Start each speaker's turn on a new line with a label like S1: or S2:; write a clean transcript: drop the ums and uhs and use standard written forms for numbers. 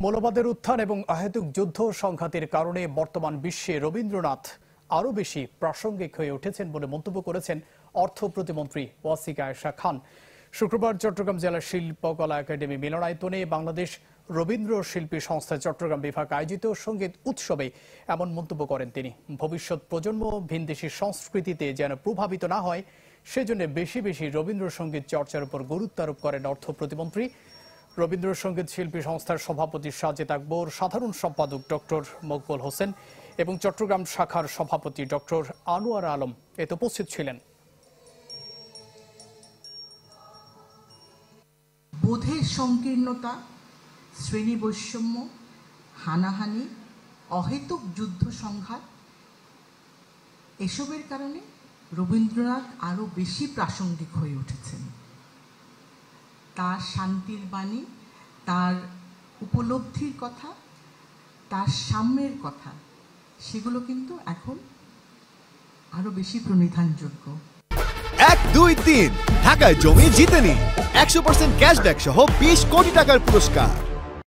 S1: মৌলবাদের উত্থান এবং অহেতুক যুদ্ধ সংঘাতের কারণে বর্তমান বিশ্বে রবীন্দ্রনাথ আরও বেশি প্রাসঙ্গিক হয়ে উঠেছেন বলে মন্তব্য করেছেন অর্থ প্রতিমন্ত্রী ওয়াসিকা আয়েশা খান। শুক্রবার চট্টগ্রাম জেলা শিল্পকলা একাডেমি মিলনায়তনে বাংলাদেশ রবীন্দ্র শিল্পী সংস্থা চট্টগ্রাম বিভাগ আয়োজিত সঙ্গীত উৎসবে এমন মন্তব্য করেন তিনি। ভবিষ্যৎ প্রজন্ম ভিনদেশী সংস্কৃতিতে যেন প্রভাবিত না হয় সেজন্য বেশি বেশি রবীন্দ্রসঙ্গীত চর্চার উপর গুরুত্ব আরোপ করেন অর্থ প্রতিমন্ত্রী। রবীন্দ্রসঙ্গীত শিল্পী সংস্থার সভাপতি সাজেদ আকবর, সাধারণ সম্পাদক ডক্টর মকবুল হোসেন এবং চট্টগ্রাম শাখার সভাপতি ডক্টর আনোয়ার আলম এতে উপস্থিত ছিলেন।
S2: বোধের সংকীর্ণতা, শ্রেণী বৈষম্য, হানাহানি, অহেতুক যুদ্ধ সংঘাত এসবের কারণে রবীন্দ্রনাথ আরও বেশি প্রাসঙ্গিক হয়ে উঠেছেন। তার শান্তির বাণী, তার উপলব্ধির কথা, তার সাম্যের কথা, সেগুলো কিন্তু এখন আরো বেশি প্রণিধানযোগ্য।
S3: 1, 2, 3 ঢাকায় জমি জিতে নিন 100% ক্যাশব্যাক সহ 20 কোটি টাকার পুরস্কার।